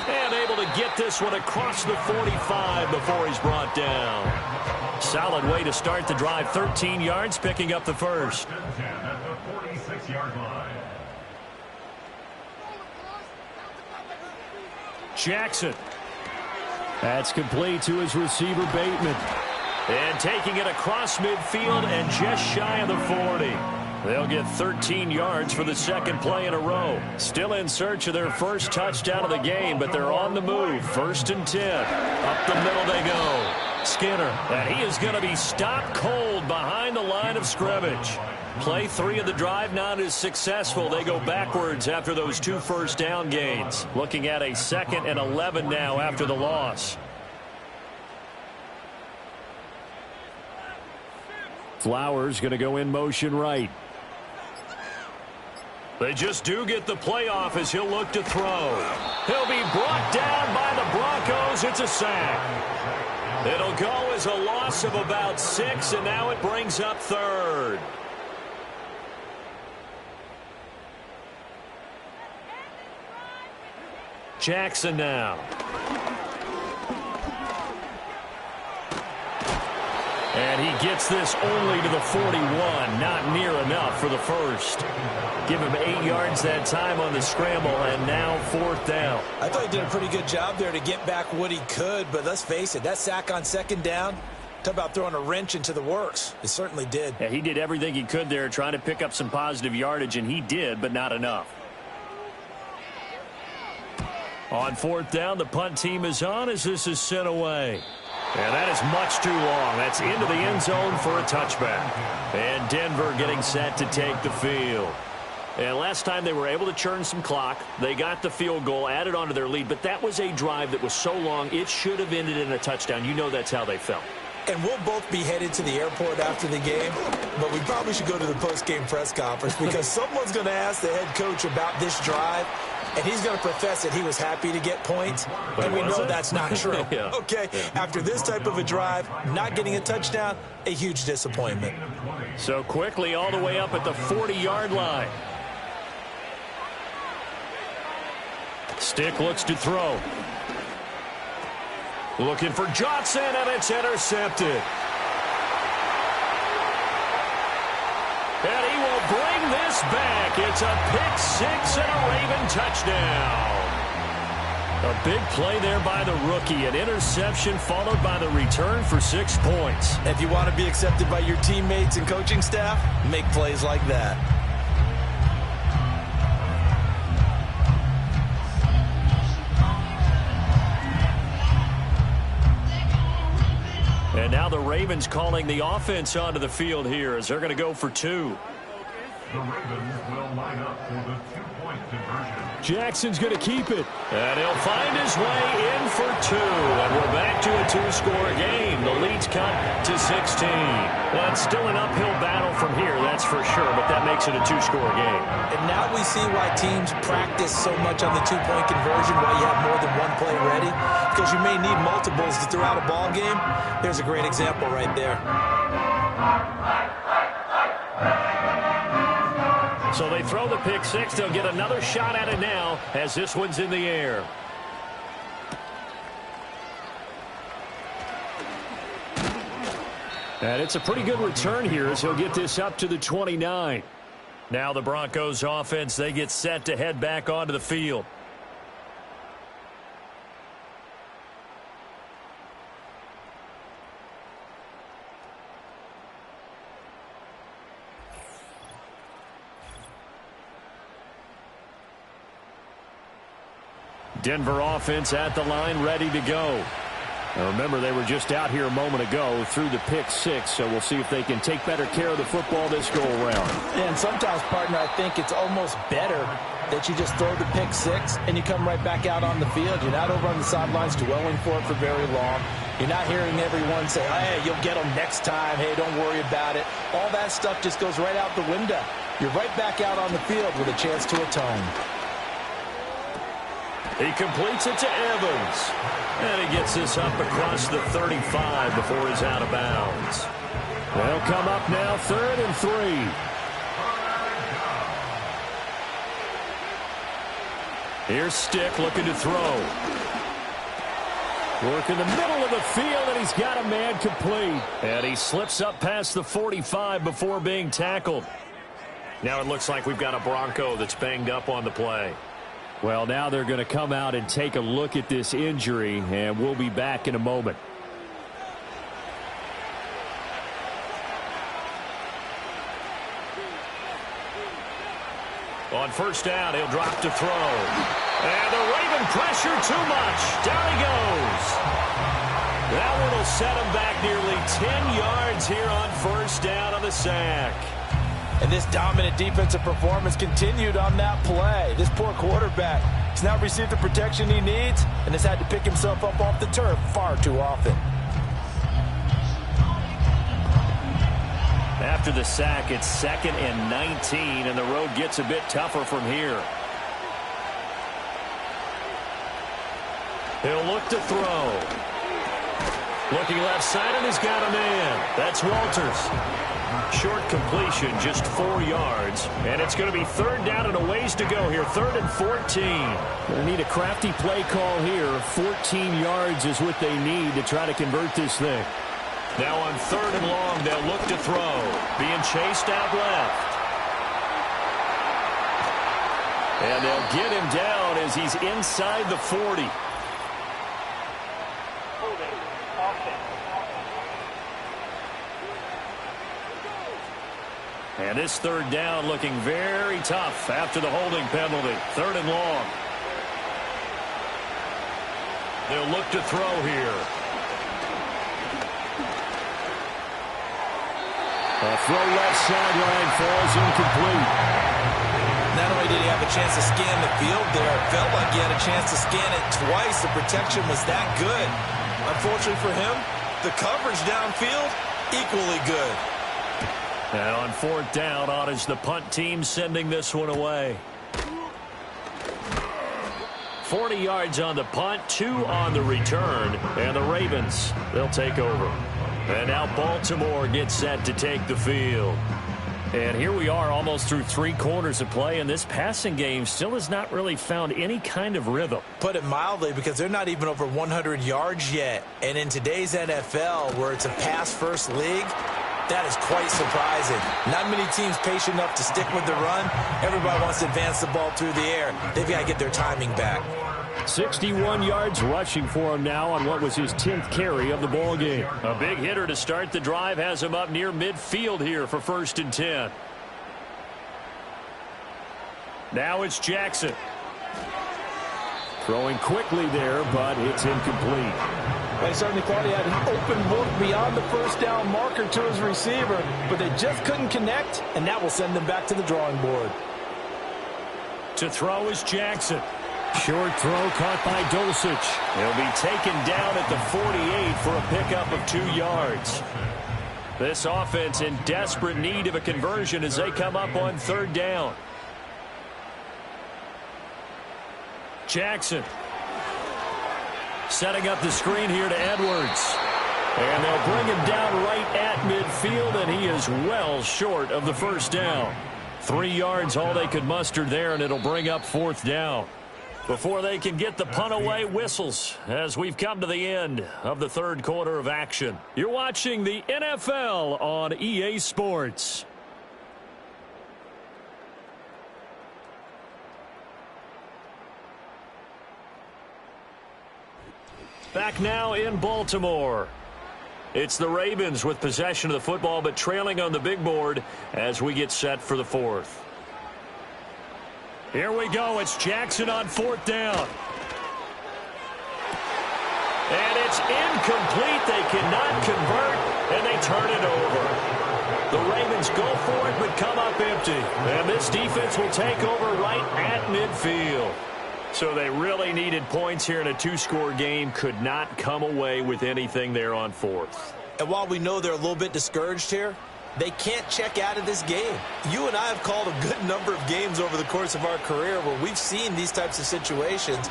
And able to get this one across the 45 before he's brought down. Solid way to start the drive. 13 yards, picking up the first. At the 46-yard line. Jackson. That's complete to his receiver, Bateman. And taking it across midfield and just shy of the 40. They'll get 13 yards for the second play in a row. Still in search of their first touchdown of the game, but they're on the move. 1st and 10. Up the middle they go. Skinner. And he is going to be stopped cold behind the line of scrimmage. Play 3 of the drive not as successful. They go backwards after those 2 first down gains. Looking at a 2nd and 11 now after the loss. Flowers going to go in motion right. They just do get the play off as he'll look to throw. He'll be brought down by the Broncos. It's a sack. It'll go as a loss of about 6, and now it brings up 3rd. Jackson now. And he gets this only to the 41. Not near enough for the first. Give him 8 yards that time on the scramble, and now 4th down. I thought he did a pretty good job there to get back what he could, but let's face it, that sack on 2nd down, talk about throwing a wrench into the works. It certainly did. Yeah, he did everything he could there trying to pick up some positive yardage, and he did, but not enough. On fourth down, the punt team is on as this is sent away. And that is much too long. That's into the end zone for a touchback. And Denver getting set to take the field. And last time they were able to churn some clock. They got the field goal, added on to their lead. But that was a drive that was so long, it should have ended in a touchdown. You know that's how they felt. And we'll both be headed to the airport after the game, but we probably should go to the post-game press conference because someone's going to ask the head coach about this drive, and he's going to profess that he was happy to get points, and we know that's not true. Yeah. Okay, after this type of a drive, not getting a touchdown, a huge disappointment. So quickly all the way up at the 40-yard line. Stick looks to throw. Looking for Johnson, and it's intercepted. And he will bring this back. It's a pick six and a Raven touchdown. A big play there by the rookie. An interception followed by the return for 6 points. If you want to be accepted by your teammates and coaching staff, make plays like that. And now the Ravens calling the offense onto the field here as they're going to go for 2. The Ravens will line up for the two-point conversion. Jackson's going to keep it. And he'll find his way in for 2. And we're back to a 2-score game. The lead's cut to 16. Well, it's still an uphill battle from here, that's for sure, but that makes it a 2-score game. And now we see why teams practice so much on the two-point conversion, why you have more than one play ready, because you may need multiples to throw out a ball game. There's a great example right there. So they throw the pick six. They'll get another shot at it now as this one's in the air. And it's a pretty good return here as he'll get this up to the 29. Now the Broncos offense, they get set to head back onto the field. Denver offense at the line, ready to go. Now remember, they were just out here a moment ago through the pick six, so we'll see if they can take better care of the football this go-around. And sometimes, partner, I think it's almost better that you just throw the pick six and you come right back out on the field. You're not over on the sidelines dwelling for it for very long. You're not hearing everyone say, hey, you'll get them next time. Hey, don't worry about it. All that stuff just goes right out the window. You're right back out on the field with a chance to atone. He completes it to Evans. And he gets this up across the 35 before he's out of bounds. They'll come up now 3rd and 3. Here's Stick looking to throw. Work in the middle of the field, and he's got a man complete. And he slips up past the 45 before being tackled. Now it looks like we've got a Bronco that's banged up on the play. Well, now they're going to come out and take a look at this injury, and we'll be back in a moment. On first down, he'll drop to throw. And the Raven pressure too much. Down he goes. That one will set him back nearly 10 yards here on first down on the sack. And this dominant defensive performance continued on that play. This poor quarterback has now received the protection he needs and has had to pick himself up off the turf far too often. After the sack, it's 2nd and 19, and the road gets a bit tougher from here. He'll look to throw. Looking left side, and he's got a man. That's Walters. Short completion, just 4 yards. And it's going to be 3rd down and a ways to go here. 3rd and 14. They need a crafty play call here. 14 yards is what they need to try to convert this thing. Now on 3rd and long, they'll look to throw. Being chased out left. And they'll get him down as he's inside the 40. And this 3rd down looking very tough after the holding penalty. 3rd and long. They'll look to throw here. A throw left sideline falls incomplete. Not only did he have a chance to scan the field there, it felt like he had a chance to scan it twice. The protection was that good. Unfortunately for him, the coverage downfield, equally good. And on fourth down, on is the punt team sending this one away. 40 yards on the punt, 2 on the return, and the Ravens, they'll take over. And now Baltimore gets set to take the field. And here we are almost through 3 quarters of play, and this passing game still has not really found any kind of rhythm. Put it mildly, because they're not even over 100 yards yet. And in today's NFL, where it's a pass-first league, that is quite surprising. Not many teams patient enough to stick with the run. Everybody wants to advance the ball through the air. They've got to get their timing back. 61 yards rushing for him now on what was his 10th carry of the ball game. A big hitter to start the drive has him up near midfield here for 1st and 10. Now it's Jackson. Throwing quickly there, but it's incomplete. They certainly thought he had an open look beyond the first down marker to his receiver, but they just couldn't connect, and that will send them back to the drawing board. To throw is Jackson. Short throw caught by Dulcich. He'll be taken down at the 48 for a pickup of 2 yards. This offense in desperate need of a conversion as they come up on 3rd down. Jackson setting up the screen here to Edwards. And they'll bring him down right at midfield, and he is well short of the 1st down. 3 yards all they could muster there, and it'll bring up 4th down. Before they can get the punt away, whistles as we've come to the end of the 3rd quarter of action. You're watching the NFL on EA Sports. Back now in Baltimore. It's the Ravens with possession of the football, but trailing on the big board as we get set for the 4th. Here we go. It's Jackson on 4th down. And it's incomplete. They cannot convert, and they turn it over. The Ravens go for it, but come up empty. And this defense will take over right at midfield. So they really needed points here in a 2-score game. Could not come away with anything there on 4th. And while we know they're a little bit discouraged here, they can't check out of this game. You and I have called a good number of games over the course of our career where we've seen these types of situations.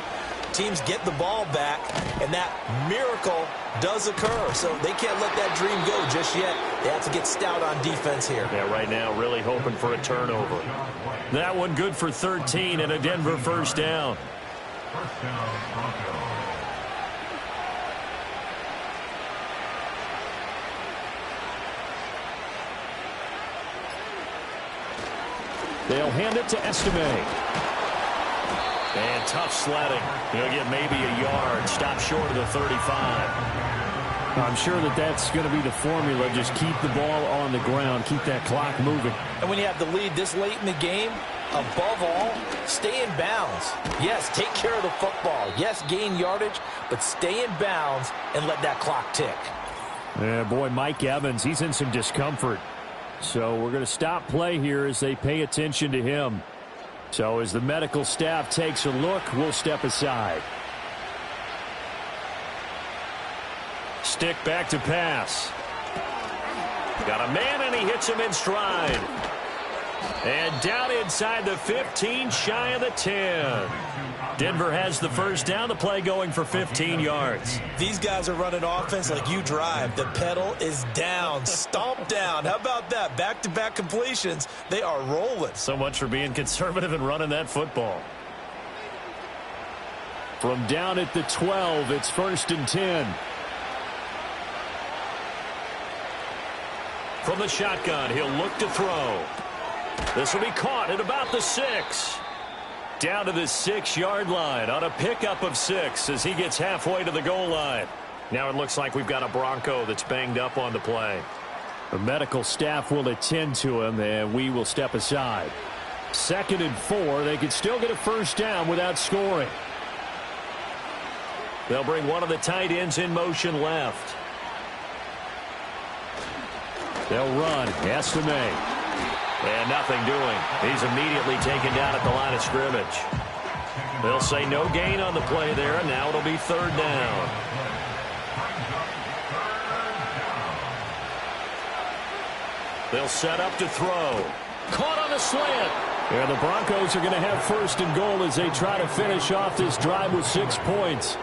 Teams get the ball back, and that miracle does occur. So they can't let that dream go just yet. They have to get stout on defense here. Yeah, right now really hoping for a turnover. That one good for 13 and a Denver 1st down. 1st down, Broncos. They'll hand it to Estime. And tough sledding. He'll get maybe a yard. Stop short of the 35. I'm sure that's going to be the formula. Just keep the ball on the ground. Keep that clock moving. And when you have the lead this late in the game, above all, stay in bounds. Yes, take care of the football. Yes, gain yardage, but stay in bounds and let that clock tick. Yeah, boy, Mike Evans, he's in some discomfort. So we're going to stop play here as they pay attention to him. So as the medical staff takes a look, we'll step aside. Stick back to pass. Got a man, and he hits him in stride. And down inside the 15, shy of the 10. Denver has the 1st down. The play going for 15 yards. These guys are running offense like you drive. The pedal is down, stomp down. How about that? Back-to-back completions. They are rolling. So much for being conservative and running that football. From down at the 12, it's 1st and 10. From the shotgun, he'll look to throw. This will be caught at about the 6. Down to the 6-yard line on a pickup of 6 as he gets halfway to the goal line. Now it looks like we've got a Bronco that's banged up on the play. The medical staff will attend to him, and we will step aside. 2nd and 4. They could still get a 1st down without scoring. They'll bring one of the tight ends in motion left. They'll run. Estime. And nothing doing. He's immediately taken down at the line of scrimmage. They'll say no gain on the play there, and now it'll be third down. They'll set up to throw. Caught on a slant. And the Broncos are going to have first and goal as they try to finish off this drive with 6 points.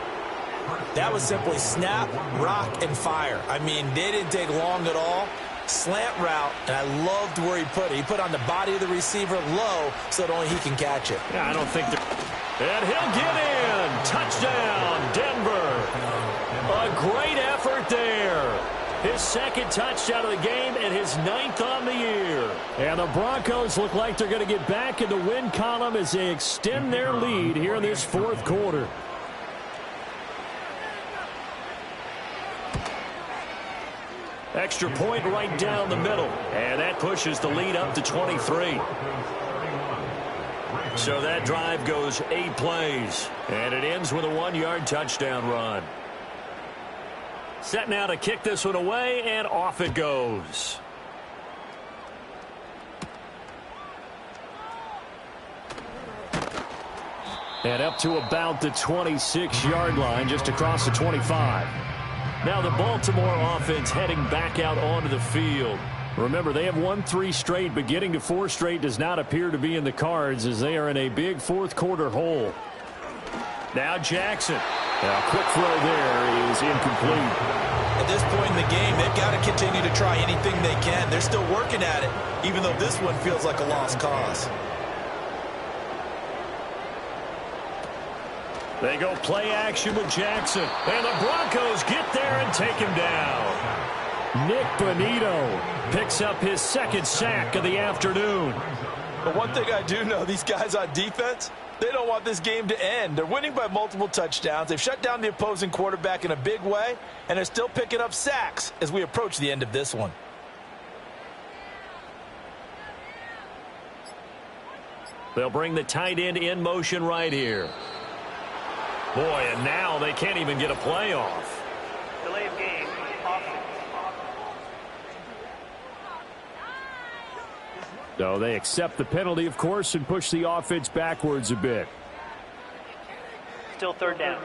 That was simply snap, rock, and fire. I mean, they didn't take long at all. Slant route, and I loved where he put it. He put on the body of the receiver low so that only he can catch it. Yeah, I don't think and he'll get in. Touchdown, Denver. A great effort there. His second touchdown of the game and his 9th on the year. And the Broncos look like they're going to get back in the win column as they extend their lead here in this fourth quarter. Extra point right down the middle. And that pushes the lead up to 23. So that drive goes 8 plays. And it ends with a 1-yard touchdown run. Set now to kick this one away, and off it goes. And up to about the 26-yard line, just across the 25. Now the Baltimore offense heading back out onto the field. Remember, they have won 3 straight, but getting to 4 straight does not appear to be in the cards as they are in a big fourth quarter hole. Now Jackson. A quick throw there is incomplete. At this point in the game, they've got to continue to try anything they can. They're still working at it, even though this one feels like a lost cause. They go play action with Jackson. And the Broncos get there and take him down. Nick Bonito picks up his second sack of the afternoon. But one thing I do know, these guys on defense, they don't want this game to end. They're winning by multiple touchdowns. They've shut down the opposing quarterback in a big way, and they're still picking up sacks as we approach the end of this one. They'll bring the tight end in motion right here. Boy, and now they can't even get a play off. Delay of game. Offense. So they accept the penalty, of course, and push the offense backwards a bit. Still third down.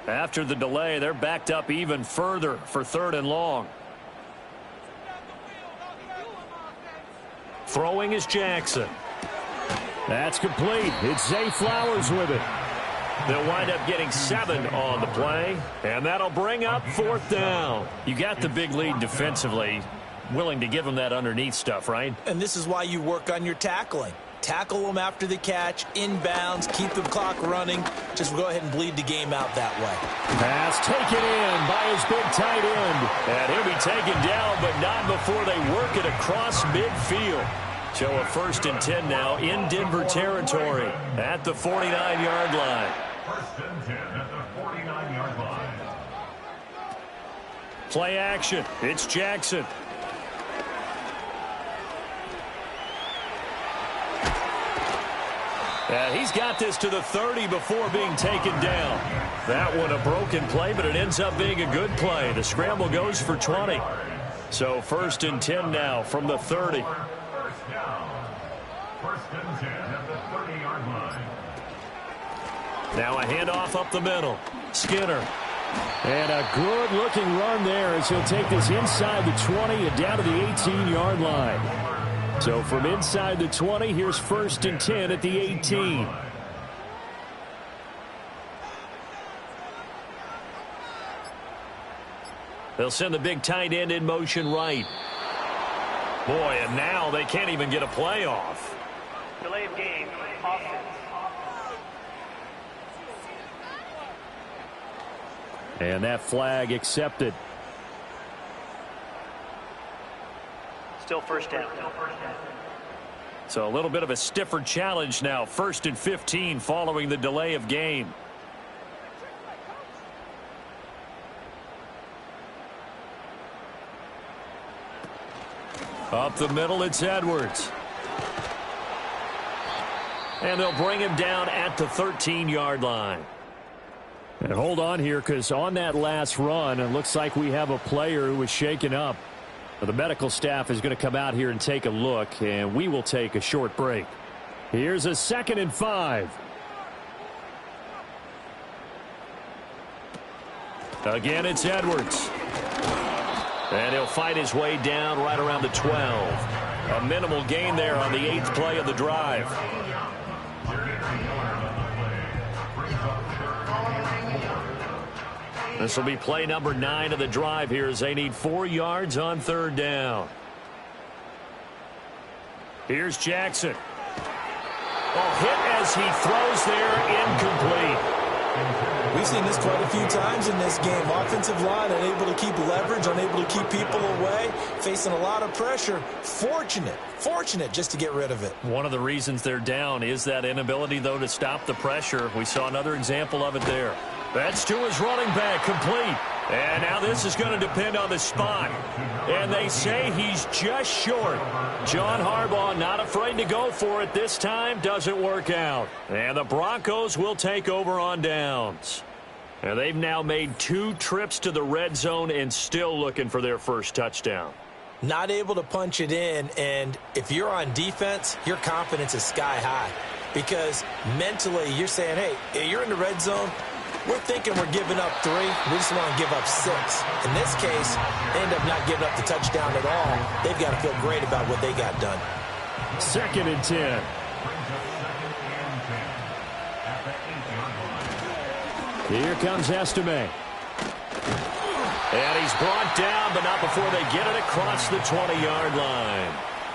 After the delay, they're backed up even further for third and long. Throwing is Jackson. That's complete. It's Zay Flowers with it. They'll wind up getting 7 on the play, and that'll bring up fourth down. You got the big lead defensively. Willing to give them that underneath stuff, right? And this is why you work on your tackling. Tackle them after the catch, inbounds, keep the clock running. Just go ahead and bleed the game out that way. Pass taken in by his big tight end. And he'll be taken down, but not before they work it across midfield. So a 1st and 10 now in Denver territory at the 49-yard line. 1st and 10 at the 49-yard line. Play action. It's Jackson. And he's got this to the 30 before being taken down. That one a broken play, but it ends up being a good play. The scramble goes for 20. So 1st and 10 now from the 30. 1st down. 1st and 10 at the 30-yard line. Now a handoff up the middle. Skinner. And a good-looking run there as he'll take this inside the 20 and down to the 18-yard line. So from inside the 20, here's 1st and 10 at the 18. They'll send the big tight end in motion right. Boy, and now they can't even get a play off. Delay of game. Offense. And that flag accepted. Still first down. So a little bit of a stiffer challenge now. 1st and 15 following the delay of game. Up the middle, it's Edwards. And they'll bring him down at the 13-yard line. And hold on here, because on that last run, it looks like we have a player who was shaken up. The medical staff is going to come out here and take a look, and we will take a short break. Here's a 2nd and 5. Again, it's Edwards. And he'll fight his way down right around the 12. A minimal gain there on the 8th play of the drive. This will be play number 9 of the drive here as they need 4 yards on 3rd down. Here's Jackson. Oh, hit as he throws there, incomplete. We've seen this quite a few times in this game. Offensive line unable to keep leverage, unable to keep people away, facing a lot of pressure. Fortunate just to get rid of it. One of the reasons they're down is that inability, though, to stop the pressure. We saw another example of it there. That's to his running back, complete. And now this is going to depend on the spot. And they say he's just short. John Harbaugh not afraid to go for it this time. Doesn't work out. And the Broncos will take over on downs. And they've now made 2 trips to the red zone and still looking for their first touchdown. Not able to punch it in, and if you're on defense, your confidence is sky high. Because mentally, you're saying, hey, you're in the red zone. We're thinking we're giving up 3. We just want to give up 6. In this case, they end up not giving up the touchdown at all. They've got to feel great about what they got done. 2nd and 10. Here comes Estime. And he's brought down, but not before they get it across the 20-yard line.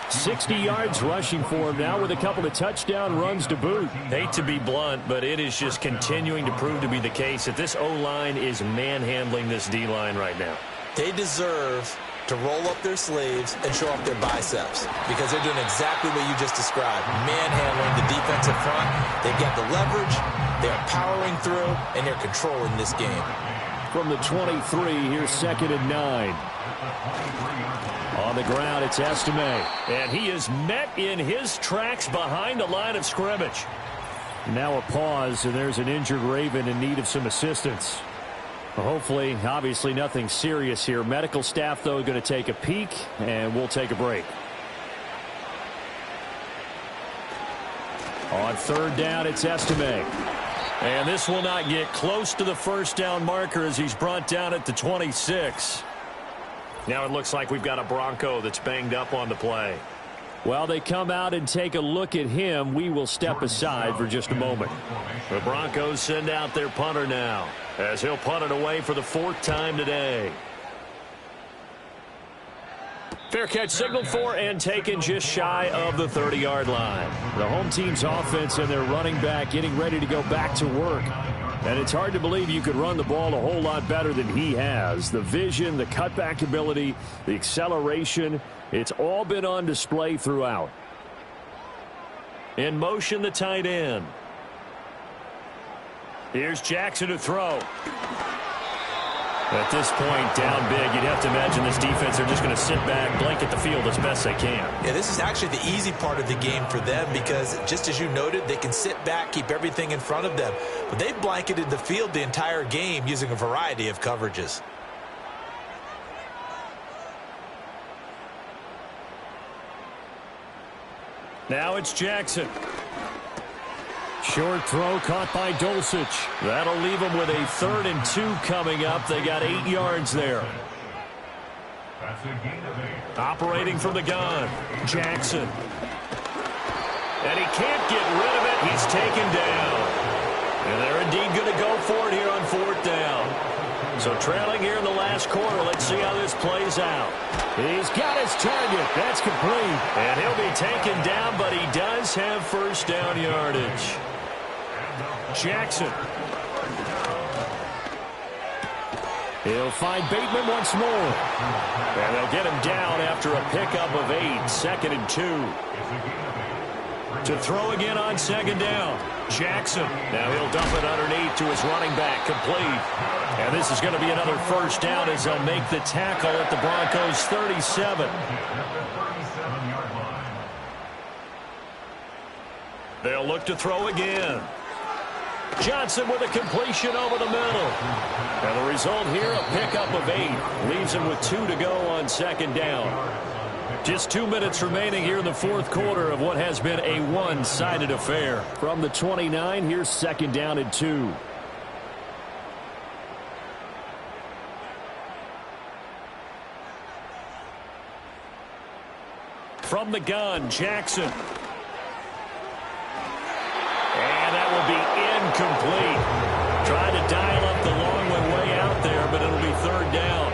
60 yards rushing for him now with a couple of touchdown runs to boot. Hate to be blunt, but it is just continuing to prove to be the case that this O-line is manhandling this D-line right now. They deserve to roll up their sleeves and show off their biceps because they're doing exactly what you just described, manhandling the defensive front. They've got the leverage, they're powering through, and they're controlling this game. From the 23, here's 2nd and 9. On the ground, it's Estime. And he is met in his tracks behind the line of scrimmage. Now a pause, and there's an injured Raven in need of some assistance. Hopefully, obviously nothing serious here. Medical staff, though, going to take a peek, and we'll take a break. On 3rd down, it's Estime. And this will not get close to the first down marker as he's brought down at the 26. Now it looks like we've got a Bronco that's banged up on the play. While they come out and take a look at him, we will step aside for just a moment. The Broncos send out their punter now as he'll punt it away for the 4th time today. Fair catch signaled for and taken just shy of the 30-yard line. The home team's offense and their running back getting ready to go back to work. And it's hard to believe you could run the ball a whole lot better than he has. The vision, the cutback ability, the acceleration, it's all been on display throughout. In motion, the tight end. Here's Jackson to throw. At this point, down big, you'd have to imagine this defense are just going to sit back, blanket the field as best they can. Yeah, this is actually the easy part of the game for them because, just as you noted, they can sit back, keep everything in front of them. But they've blanketed the field the entire game using a variety of coverages. Now it's Jackson. Short throw caught by Dulcich. That'll leave them with a 3rd and 2 coming up. They got 8 yards there. Operating from the gun, Jackson. And he can't get rid of it. He's taken down. And they're indeed going to go for it here on 4th down. So trailing here in the last quarter. Let's see how this plays out. He's got his target. That's complete. And he'll be taken down, but he does have first down yardage. Jackson. He'll find Bateman once more. And they'll get him down after a pickup of 8. 2nd and 2. To throw again on 2nd down. Jackson. Now he'll dump it underneath to his running back. Complete. And this is going to be another first down as they'll make the tackle at the Broncos' 37. They'll look to throw again. Johnson with a completion over the middle. And the result here, a pickup of 8. Leaves him with 2 to go on second down. Just 2 minutes remaining here in the fourth quarter of what has been a one-sided affair. From the 29, here's second down and 2. From the gun, Jackson. And that will be incomplete. Trying to dial up the long way out there, but it'll be third down.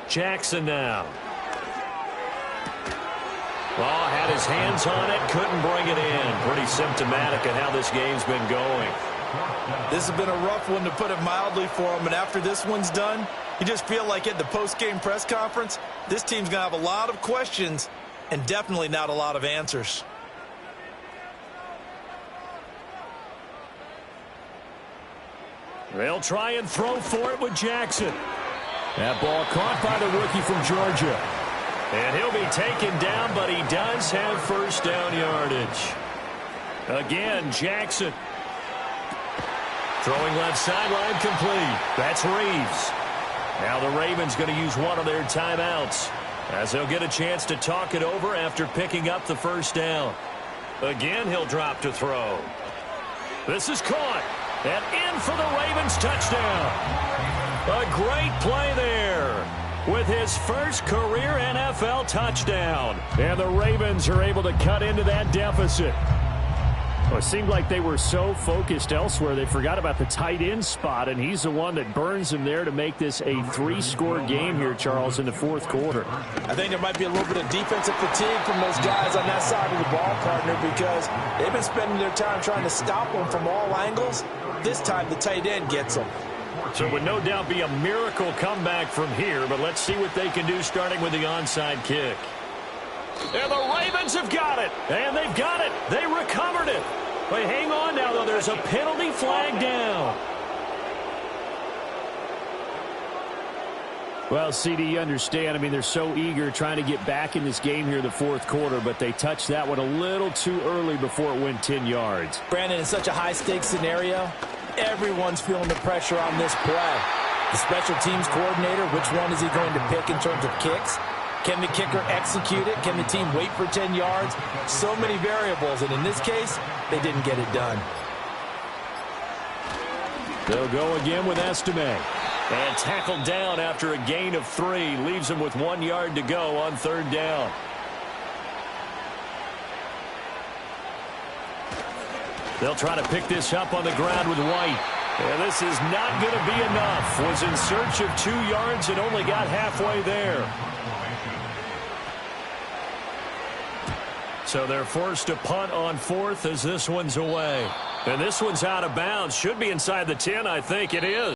Jackson now. Oh, had his hands on it, couldn't bring it in. Pretty symptomatic of how this game's been going. This has been a rough one, to put it mildly, for him. And after this one's done, you just feel like at the post-game press conference, this team's going to have a lot of questions and definitely not a lot of answers. They'll try and throw for it with Jackson. That ball caught by the rookie from Georgia. And he'll be taken down, but he does have first down yardage. Again, Jackson. Throwing left sideline, complete. That's Reeves. Now the Ravens going to use one of their timeouts, as they'll get a chance to talk it over after picking up the first down. Again, he'll drop to throw. This is caught. And in for the Ravens touchdown. A great play there with his first career NFL touchdown. And the Ravens are able to cut into that deficit. Well, it seemed like they were so focused elsewhere, they forgot about the tight end spot, and he's the one that burns them there to make this a 3-score game here, Charles, in the fourth quarter. I think there might be a little bit of defensive fatigue from those guys on that side of the ball, partner, because they've been spending their time trying to stop them from all angles. This time the tight end gets them. So it would no doubt be a miracle comeback from here, but let's see what they can do starting with the onside kick. And the Ravens have got it. And they've got it. They recovered it. But hang on now, though. There's a penalty flag down. Well, CD, you understand. I mean, they're so eager trying to get back in this game here in the fourth quarter, but they touched that one a little too early before it went 10 yards. Brandon, in such a high-stakes scenario, everyone's feeling the pressure on this play. The special teams coordinator, which one is he going to pick in terms of kicks? Can the kicker execute it? Can the team wait for 10 yards? So many variables, and in this case, they didn't get it done. They'll go again with Estime. And tackled down after a gain of 3. Leaves him with 1 yard to go on third down. They'll try to pick this up on the ground with White. And this is not going to be enough. Was in search of 2 yards and only got halfway there. So they're forced to punt on fourth as this one's away. And this one's out of bounds. Should be inside the 10, I think it is.